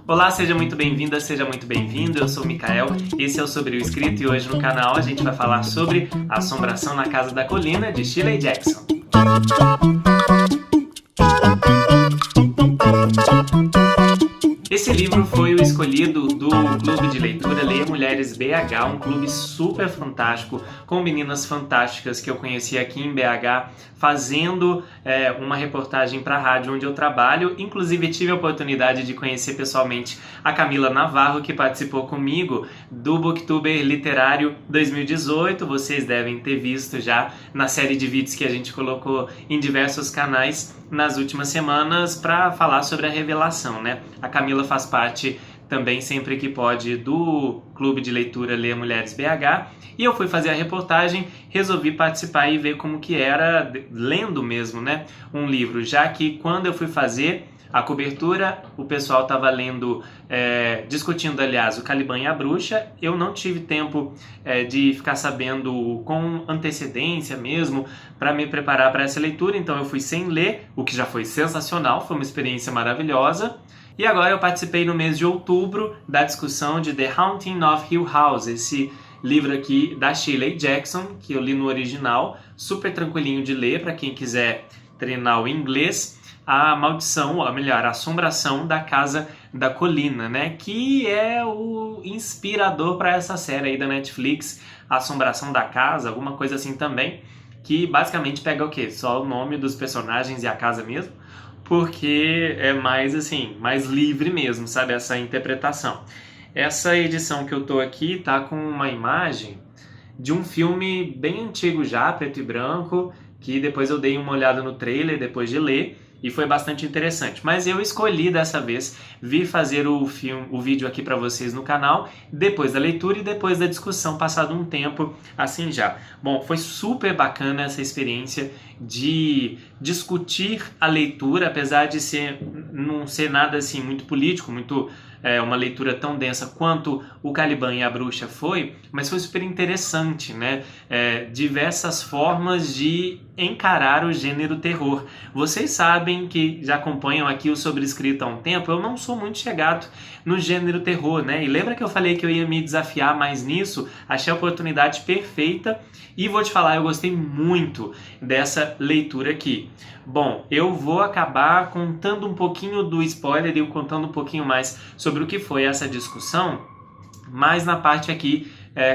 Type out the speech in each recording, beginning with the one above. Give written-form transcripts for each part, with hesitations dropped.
Olá, seja muito bem-vinda, seja muito bem-vindo. Eu sou o Mikael, esse é o Sobre o Escrito e hoje no canal a gente vai falar sobre Assombração na Casa da Colina, de Shirley Jackson. Esse livro foi o escolhido do Clube de Leitura Leia Mulheres BH, um clube super fantástico, com meninas fantásticas que eu conheci aqui em BH, fazendo uma reportagem para a rádio onde eu trabalho. Inclusive tive a oportunidade de conhecer pessoalmente a Camila Navarro, que participou comigo do Booktuber Literário 2018. Vocês devem ter visto já na série de vídeos que a gente colocou em diversos canais nas últimas semanas para falar sobre a revelação, né? A Camila faz parte também, sempre que pode, do Clube de Leitura Leia Mulheres BH, e eu fui fazer a reportagem, resolvi participar e ver como que era lendo mesmo, né, um livro, já que quando eu fui fazer a cobertura, o pessoal estava lendo, discutindo, aliás, o Caliban e a Bruxa. Eu não tive tempo de ficar sabendo com antecedência mesmo para me preparar para essa leitura, então eu fui sem ler, o que já foi sensacional, foi uma experiência maravilhosa. E agora eu participei no mês de outubro da discussão de The Haunting of Hill House, esse livro aqui da Shirley Jackson, que eu li no original, super tranquilinho de ler para quem quiser treinar o inglês. A maldição, ou melhor, a assombração da Casa da Colina, né? Que é o inspirador para essa série aí da Netflix, A Assombração da Casa, alguma coisa assim também, que basicamente pega o quê? Só o nome dos personagens e a casa mesmo, porque é mais assim, mais livre mesmo, sabe? Essa interpretação. Essa edição que eu tô aqui tá com uma imagem de um filme bem antigo já, preto e branco, que depois eu dei uma olhada no trailer depois de ler, e foi bastante interessante. Mas eu escolhi dessa vez vir fazer o vídeo aqui para vocês no canal, depois da leitura e depois da discussão, passado um tempo assim já. Bom, foi super bacana essa experiência de discutir a leitura, apesar de não ser nada assim muito político, muito uma leitura tão densa quanto o Caliban e a Bruxa foi, mas foi super interessante, né? Diversas formas de encarar o gênero terror. Vocês sabem que já acompanham aqui o Sobre Escrito há um tempo, eu não sou muito chegado no gênero terror, né? E lembra que eu falei que eu ia me desafiar mais nisso? Achei a oportunidade perfeita e vou te falar, eu gostei muito dessa leitura aqui. Bom, eu vou acabar contando um pouquinho do spoiler e contando um pouquinho mais sobre o que foi essa discussão, mas na parte aqui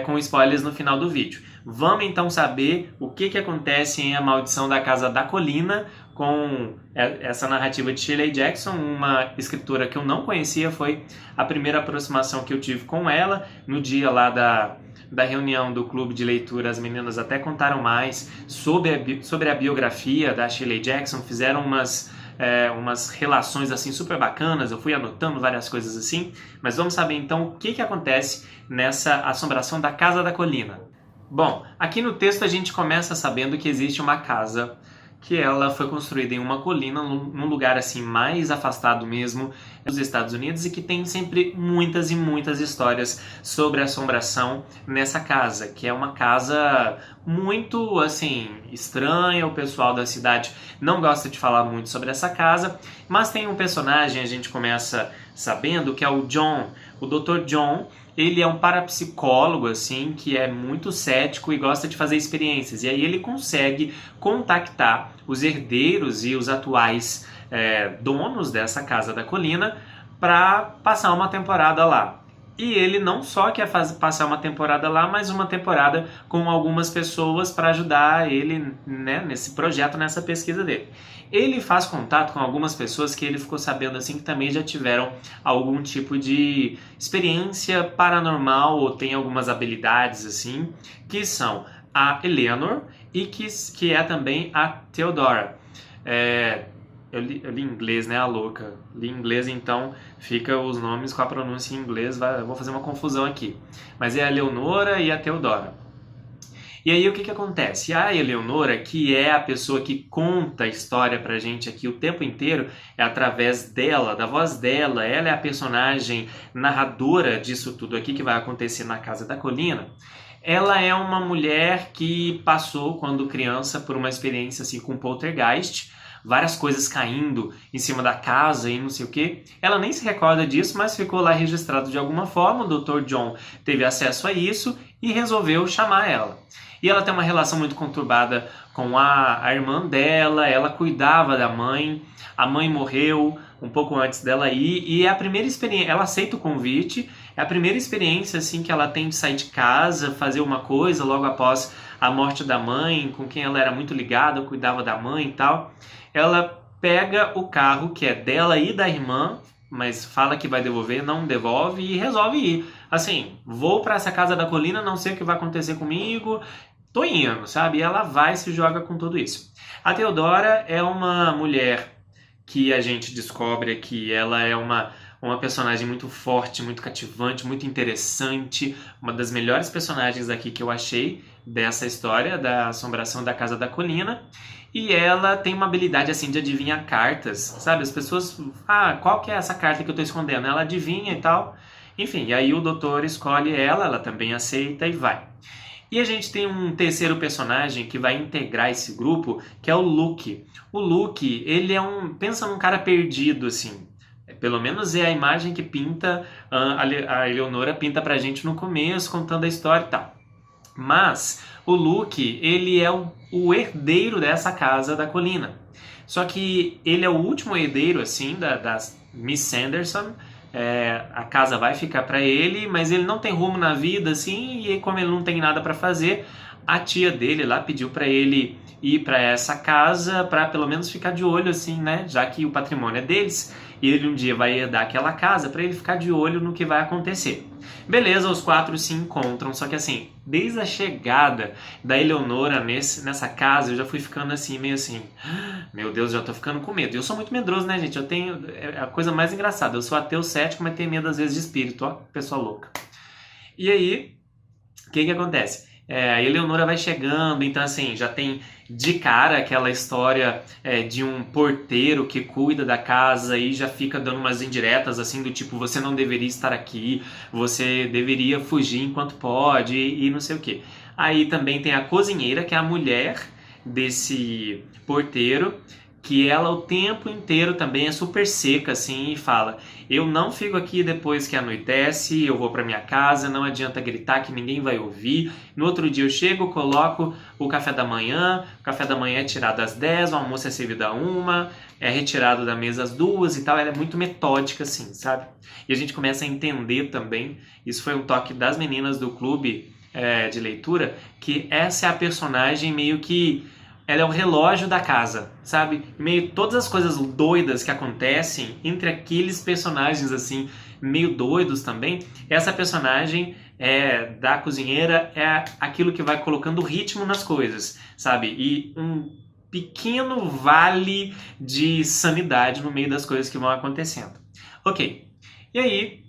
com spoilers no final do vídeo. Vamos então saber o que acontece em A Maldição da Casa da Colina, com essa narrativa de Shirley Jackson, uma escritora que eu não conhecia. Foi a primeira aproximação que eu tive com ela. No dia lá da reunião do clube de leitura, as meninas até contaram mais sobre a biografia da Shirley Jackson, fizeram umas relações assim super bacanas. Eu fui anotando várias coisas assim, mas vamos saber então o que acontece nessa Assombração da Casa da Colina. Bom, aqui no texto a gente começa sabendo que existe uma casa que ela foi construída em uma colina, num lugar assim mais afastado mesmo dos Estados Unidos, e que tem sempre muitas e muitas histórias sobre assombração nessa casa, que é uma casa muito assim estranha. O pessoal da cidade não gosta de falar muito sobre essa casa, mas tem um personagem, a gente começa sabendo, que é o John, o Dr. John. Ele é um parapsicólogo, assim, que é muito cético e gosta de fazer experiências. E aí ele consegue contactar os herdeiros e os atuais donos dessa Casa da Colina para passar uma temporada lá. E ele não só quer passar uma temporada lá, mas uma temporada com algumas pessoas para ajudar ele, né, nesse projeto, nessa pesquisa dele. Ele faz contato com algumas pessoas que ele ficou sabendo assim que também já tiveram algum tipo de experiência paranormal ou tem algumas habilidades assim, que são a Eleanor e que é também a Theodora. Eu li em inglês, né, a louca. Li em inglês, então fica os nomes com a pronúncia em inglês, eu vou fazer uma confusão aqui. Mas é a Leonora e a Theodora. E aí o que acontece? A Eleonora, que é a pessoa que conta a história pra gente aqui o tempo inteiro, é através dela, da voz dela, ela é a personagem narradora disso tudo aqui que vai acontecer na Casa da Colina. Ela é uma mulher que passou, quando criança, por uma experiência assim, com poltergeist, várias coisas caindo em cima da casa e não sei o que. Ela nem se recorda disso, mas ficou lá registrado de alguma forma. O Dr. John teve acesso a isso e resolveu chamar ela. E ela tem uma relação muito conturbada com a irmã dela, ela cuidava da mãe, a mãe morreu um pouco antes dela ir, e é a primeira experiência, ela aceita o convite, é a primeira experiência assim que ela tem de sair de casa, fazer uma coisa logo após a morte da mãe, com quem ela era muito ligada, cuidava da mãe e tal. Ela pega o carro que é dela e da irmã, mas fala que vai devolver, não devolve e resolve ir. Assim, vou para essa casa da colina, não sei o que vai acontecer comigo, tô indo, sabe? E ela vai e se joga com tudo isso. A Theodora é uma mulher que a gente descobre aqui, ela é uma personagem muito forte, muito cativante, muito interessante, uma das melhores personagens aqui que eu achei dessa história da Assombração da Casa da Colina. E ela tem uma habilidade assim de adivinhar cartas, sabe? As pessoas, qual que é essa carta que eu tô escondendo? Ela adivinha e tal. Enfim, e aí o doutor escolhe ela também aceita e vai. E a gente tem um terceiro personagem que vai integrar esse grupo, que é o Luke. O Luke, ele pensa num cara perdido, assim. Pelo menos é a imagem que pinta, a Eleonora pinta pra gente no começo, contando a história e tal. Mas o Luke, ele é o herdeiro dessa casa da colina. Só que ele é o último herdeiro, assim, da Miss Sanderson. A casa vai ficar para ele, mas ele não tem rumo na vida, assim, e como ele não tem nada para fazer, a tia dele lá pediu para ele ir para essa casa para pelo menos ficar de olho, assim, né? Já que o patrimônio é deles, e ele um dia vai herdar aquela casa, para ele ficar de olho no que vai acontecer. Beleza, os quatro se encontram, só que assim, desde a chegada da Eleonora nessa casa, eu já fui ficando assim, meio assim, meu Deus, já tô ficando com medo. Eu sou muito medroso, né, gente? É a coisa mais engraçada, eu sou ateu cético, mas tenho medo às vezes de espírito, ó, pessoa louca. E aí, o que acontece? A Eleonora vai chegando, então assim, já tem de cara aquela história de um porteiro que cuida da casa e já fica dando umas indiretas assim do tipo, você não deveria estar aqui, você deveria fugir enquanto pode e não sei o que. Aí também tem a cozinheira, que é a mulher desse porteiro, que ela o tempo inteiro também é super seca assim e fala, eu não fico aqui depois que anoitece, eu vou para minha casa, não adianta gritar que ninguém vai ouvir, no outro dia eu chego, coloco o café da manhã, o café da manhã é tirado às 10, o almoço é servido à 1, é retirado da mesa às 2 e tal, ela é muito metódica assim, sabe? E a gente começa a entender também, isso foi um toque das meninas do clube de leitura, que essa é a personagem meio que ela é o relógio da casa, sabe? Meio todas as coisas doidas que acontecem entre aqueles personagens assim, meio doidos também. Essa personagem da cozinheira é aquilo que vai colocando ritmo nas coisas, sabe? E um pequeno vale de sanidade no meio das coisas que vão acontecendo. Ok, e aí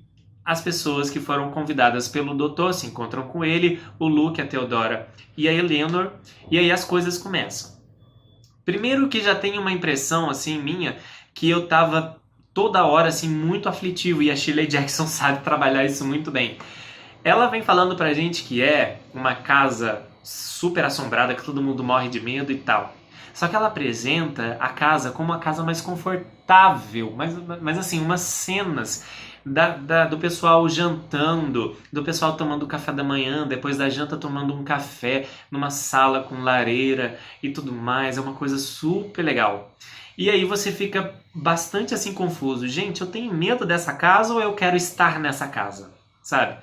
as pessoas que foram convidadas pelo doutor se encontram com ele, o Luke, a Theodora e a Eleanor, e aí as coisas começam. Primeiro que já tem uma impressão assim minha que eu tava toda hora assim muito aflitivo, e a Shirley Jackson sabe trabalhar isso muito bem. Ela vem falando pra gente que é uma casa super assombrada, que todo mundo morre de medo e tal. Só que ela apresenta a casa como uma casa mais confortável, mas assim, umas cenas do pessoal jantando, do pessoal tomando café da manhã, depois da janta tomando um café numa sala com lareira e tudo mais, é uma coisa super legal. E aí você fica bastante assim confuso, gente, eu tenho medo dessa casa ou eu quero estar nessa casa, sabe?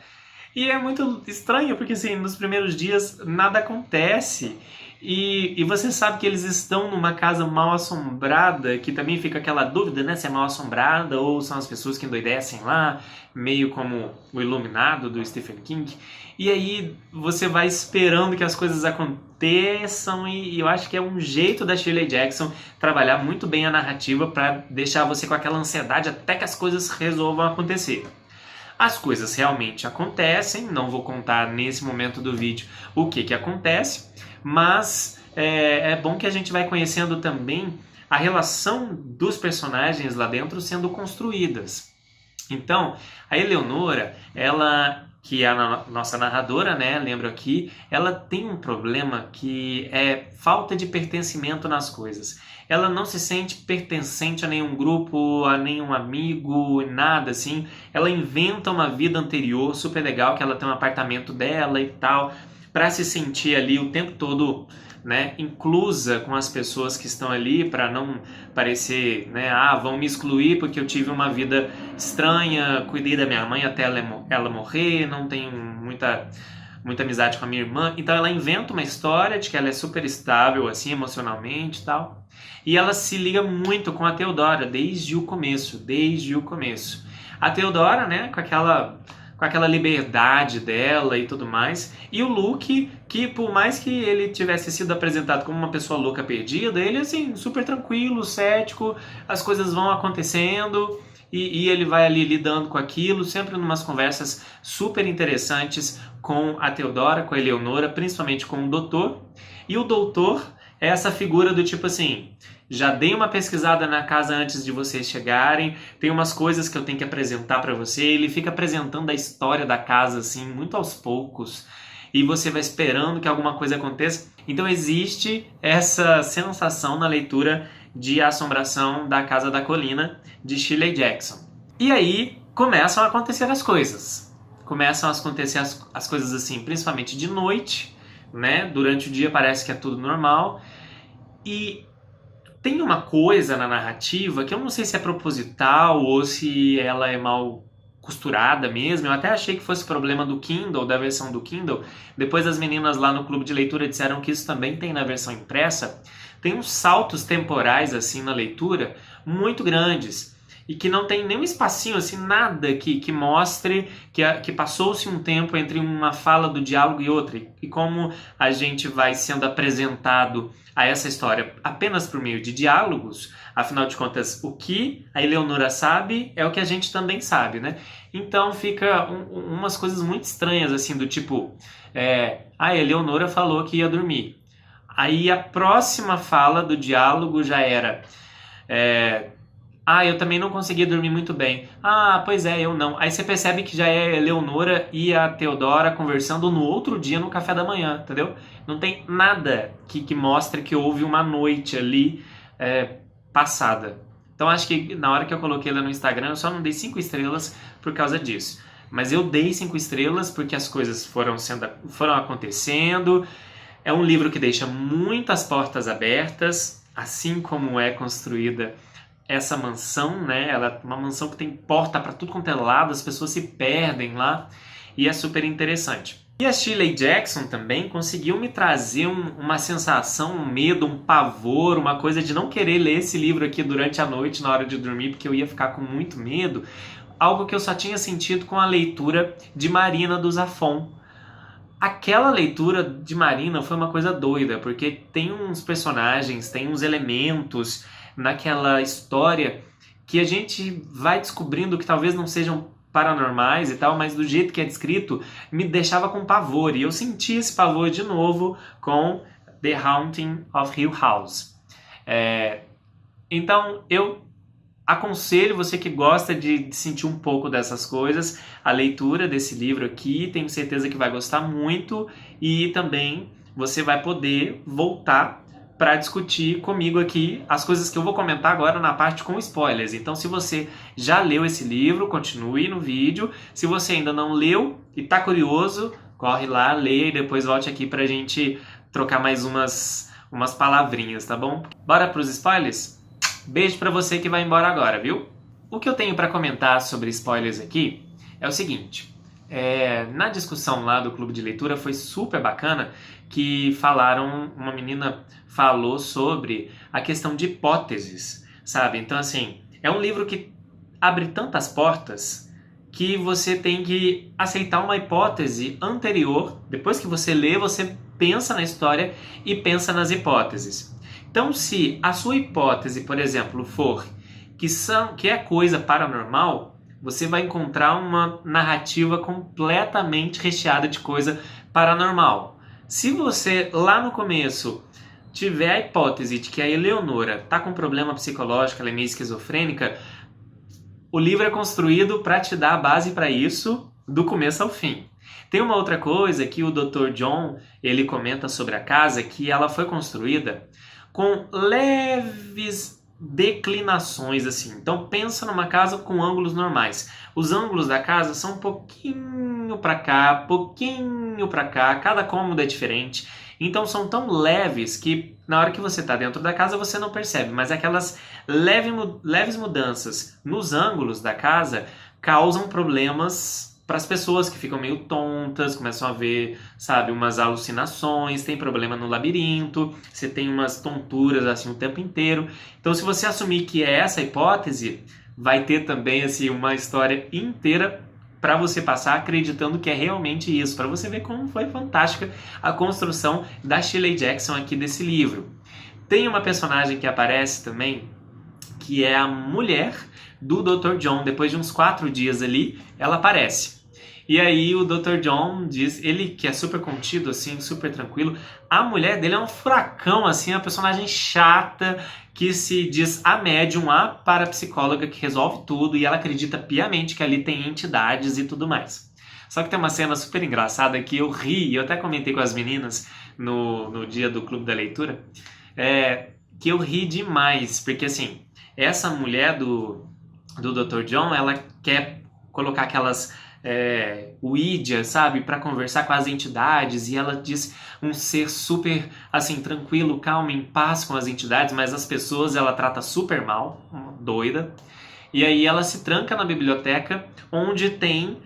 E é muito estranho porque assim, nos primeiros dias nada acontece. E você sabe que eles estão numa casa mal assombrada, que também fica aquela dúvida, né? Se é mal assombrada ou são as pessoas que endoidecem lá, meio como o Iluminado do Stephen King. E aí você vai esperando que as coisas aconteçam e eu acho que é um jeito da Shirley Jackson trabalhar muito bem a narrativa para deixar você com aquela ansiedade até que as coisas resolvam acontecer. As coisas realmente acontecem, não vou contar nesse momento do vídeo o que acontece, mas é bom que a gente vai conhecendo também a relação dos personagens lá dentro sendo construídas. Então, a Eleonora, ela que é a nossa narradora, né, lembro aqui, ela tem um problema que é falta de pertencimento nas coisas. Ela não se sente pertencente a nenhum grupo, a nenhum amigo, nada assim. Ela inventa uma vida anterior super legal, que ela tem um apartamento dela e tal, para se sentir ali o tempo todo, né, inclusa com as pessoas que estão ali, para não parecer, né, vão me excluir porque eu tive uma vida estranha, cuidei da minha mãe até ela morrer, não tenho muita amizade com a minha irmã. Então ela inventa uma história de que ela é super estável assim emocionalmente e tal. E ela se liga muito com a Theodora desde o começo. A Theodora, né, com aquela liberdade dela e tudo mais. E o Luke, que por mais que ele tivesse sido apresentado como uma pessoa louca perdida, ele assim, super tranquilo, cético, as coisas vão acontecendo e ele vai ali lidando com aquilo, sempre numas conversas super interessantes com a Theodora, com a Eleonora, principalmente com o doutor. E o doutor é essa figura do tipo assim, já dei uma pesquisada na casa antes de vocês chegarem, tem umas coisas que eu tenho que apresentar para você. Ele fica apresentando a história da casa assim, muito aos poucos, e você vai esperando que alguma coisa aconteça. Então existe essa sensação na leitura de A Assombração da Casa da Colina, de Shirley Jackson. E aí começam a acontecer as coisas. Começam a acontecer as coisas assim, principalmente de noite, né? Durante o dia parece que é tudo normal. E tem uma coisa na narrativa que eu não sei se é proposital ou se ela é mal costurada mesmo. Eu até achei que fosse problema do Kindle, da versão do Kindle. Depois as meninas lá no clube de leitura disseram que isso também tem na versão impressa. Tem uns saltos temporais assim na leitura muito grandes e que não tem nenhum espacinho assim, nada que mostre que passou-se um tempo entre uma fala do diálogo e outra, e como a gente vai sendo apresentado a essa história apenas por meio de diálogos. Afinal de contas, o que a Eleonora sabe é o que a gente também sabe, né? Então fica umas coisas muito estranhas assim, do tipo, a Eleonora falou que ia dormir. Aí a próxima fala do diálogo já era, eu também não conseguia dormir muito bem. Pois é, eu não. Aí você percebe que já é a Eleonora e a Theodora conversando no outro dia no café da manhã, entendeu? Não tem nada que mostre que houve uma noite ali passada. Então acho que na hora que eu coloquei ela no Instagram, eu só não dei 5 estrelas por causa disso. Mas eu dei 5 estrelas porque as coisas foram acontecendo. É um livro que deixa muitas portas abertas, assim como é construída essa mansão, né? Ela é uma mansão que tem porta para tudo quanto é lado, as pessoas se perdem lá e é super interessante. E a Shirley Jackson também conseguiu me trazer uma sensação, um medo, um pavor, uma coisa de não querer ler esse livro aqui durante a noite na hora de dormir, porque eu ia ficar com muito medo. Algo que eu só tinha sentido com a leitura de Marina do Zafón. Aquela leitura de Marina foi uma coisa doida, porque tem uns personagens, tem uns elementos naquela história que a gente vai descobrindo que talvez não sejam paranormais e tal, mas do jeito que é descrito me deixava com pavor, e eu senti esse pavor de novo com The Haunting of Hill House. Então eu aconselho você que gosta de sentir um pouco dessas coisas, a leitura desse livro aqui, tenho certeza que vai gostar muito, e também você vai poder voltar para discutir comigo aqui as coisas que eu vou comentar agora na parte com spoilers. Então, se você já leu esse livro, continue no vídeo. Se você ainda não leu e está curioso, corre lá, leia e depois volte aqui para a gente trocar mais umas palavrinhas, tá bom? Bora para os spoilers? Beijo para você que vai embora agora, viu? O que eu tenho para comentar sobre spoilers aqui é o seguinte. Na discussão lá do clube de leitura foi super bacana que uma menina falou sobre a questão de hipóteses, sabe? Então, assim, é um livro que abre tantas portas que você tem que aceitar uma hipótese anterior. Depois que você lê, você pensa na história e pensa nas hipóteses. Então, se a sua hipótese, por exemplo, for que é coisa paranormal, você vai encontrar uma narrativa completamente recheada de coisa paranormal. Se você, lá no começo, tiver a hipótese de que a Eleonora está com problema psicológico, ela é meio esquizofrênica, o livro é construído para te dar a base para isso do começo ao fim. Tem uma outra coisa que o Dr. John, ele comenta sobre a casa, que ela foi construída com leves declinações, assim. Então pensa numa casa com ângulos normais. Os ângulos da casa são um pouquinho para cá, pouquinho para cá, cada cômodo é diferente. Então são tão leves que na hora que você está dentro da casa você não percebe, mas aquelas leves mudanças nos ângulos da casa causam problemas para as pessoas que ficam meio tontas, começam a ver, sabe, umas alucinações, tem problema no labirinto, você tem umas tonturas assim o tempo inteiro. Então, se você assumir que é essa a hipótese, vai ter também assim uma história inteira para você passar acreditando que é realmente isso, para você ver como foi fantástica a construção da Shirley Jackson aqui desse livro. Tem uma personagem que aparece também, que é a mulher do Dr. John. Depois de uns 4 dias ali, ela aparece. E aí o Dr. John diz, ele que é super contido, assim, super tranquilo, a mulher dele é um furacão, assim, uma personagem chata, que se diz a médium, a parapsicóloga que resolve tudo, e ela acredita piamente que ali tem entidades e tudo mais. Só que tem uma cena super engraçada que eu ri, eu até comentei com as meninas no dia do Clube da Leitura, que eu ri demais, porque assim, essa mulher do Dr. John, ela quer colocar aquelas Ouija, sabe, para conversar com as entidades, e ela diz um ser super, assim, tranquilo, calmo, em paz com as entidades, mas as pessoas ela trata super mal, doida, e aí ela se tranca na biblioteca, onde tem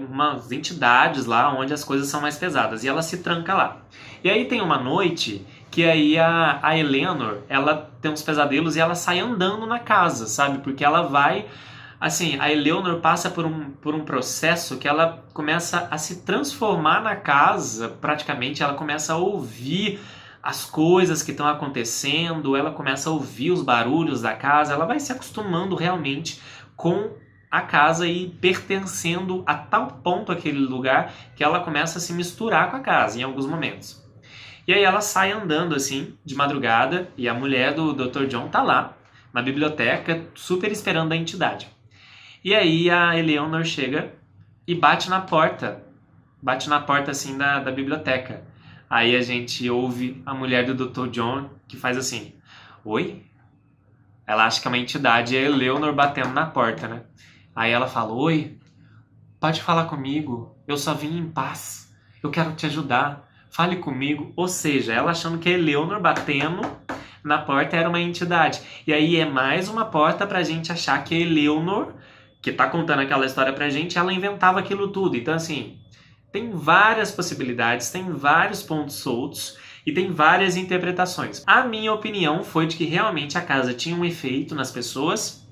umas entidades lá, onde as coisas são mais pesadas, e ela se tranca lá. E aí tem uma noite que aí a Eleanor, ela tem uns pesadelos e ela sai andando na casa, sabe, porque ela vai... Assim, a Eleanor passa por um processo que ela começa a se transformar na casa, praticamente, ela começa a ouvir as coisas que estão acontecendo, ela começa a ouvir os barulhos da casa, ela vai se acostumando realmente com a casa e pertencendo a tal ponto àquele lugar que ela começa a se misturar com a casa em alguns momentos. E aí ela sai andando assim, de madrugada, e a mulher do Dr. John tá lá, na biblioteca, super esperando a entidade. E aí a Eleanor chega e bate na porta assim da biblioteca. Aí a gente ouve a mulher do Dr. John que faz assim, oi? Ela acha que é uma entidade e a Eleanor batendo na porta, né? Aí ela fala, oi, pode falar comigo, eu só vim em paz, eu quero te ajudar, fale comigo. Ou seja, ela achando que a Eleanor batendo na porta era uma entidade. E aí é mais uma porta pra gente achar que a Eleanor, que tá contando aquela história pra gente, ela inventava aquilo tudo. Então, assim, tem várias possibilidades, tem vários pontos soltos e tem várias interpretações. A minha opinião foi de que realmente a casa tinha um efeito nas pessoas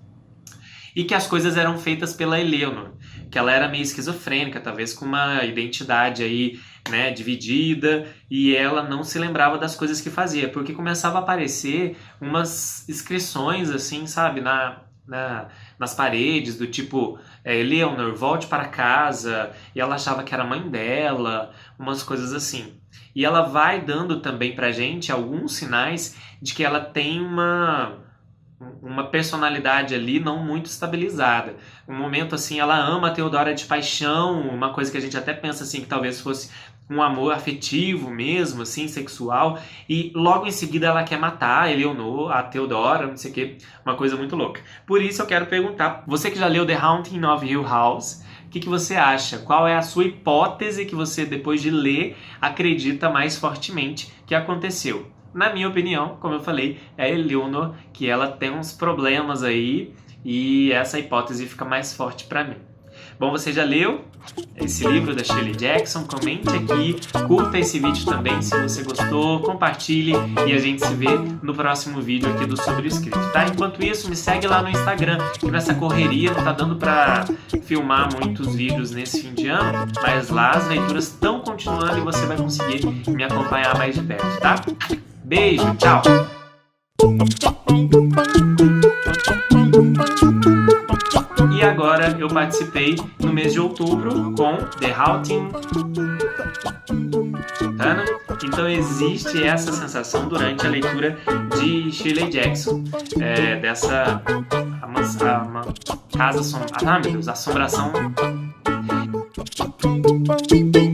e que as coisas eram feitas pela Eleanor, que ela era meio esquizofrênica, talvez com uma identidade aí, né, dividida, e ela não se lembrava das coisas que fazia, porque começava a aparecer umas inscrições assim, sabe, nas paredes, do tipo, Eleanor, volte para casa, e ela achava que era a mãe dela, umas coisas assim. E ela vai dando também pra gente alguns sinais de que ela tem uma personalidade ali não muito estabilizada. Um momento assim, ela ama a Theodora de paixão, uma coisa que a gente até pensa assim, que talvez fosse um amor afetivo mesmo, assim, sexual, e logo em seguida ela quer matar a Eleanor, a Theodora, não sei o que, uma coisa muito louca. Por isso eu quero perguntar, você que já leu The Haunting of Hill House, o que você acha? Qual é a sua hipótese que você, depois de ler, acredita mais fortemente que aconteceu? Na minha opinião, como eu falei, é a Eleanor, que ela tem uns problemas aí, e essa hipótese fica mais forte para mim. Bom, você já leu esse livro da Shirley Jackson? Comente aqui, curta esse vídeo também se você gostou, compartilhe e a gente se vê no próximo vídeo aqui do Sobre o Escrito, tá? Enquanto isso, me segue lá no Instagram, que nessa correria não tá dando pra filmar muitos vídeos nesse fim de ano, mas lá as leituras estão continuando e você vai conseguir me acompanhar mais de perto, tá? Beijo, tchau! E agora eu participei no mês de outubro com The Haunting. Então existe essa sensação durante a leitura de Shirley Jackson, dessa casa assombração. Bum, bum, bum, bum, bing, bing.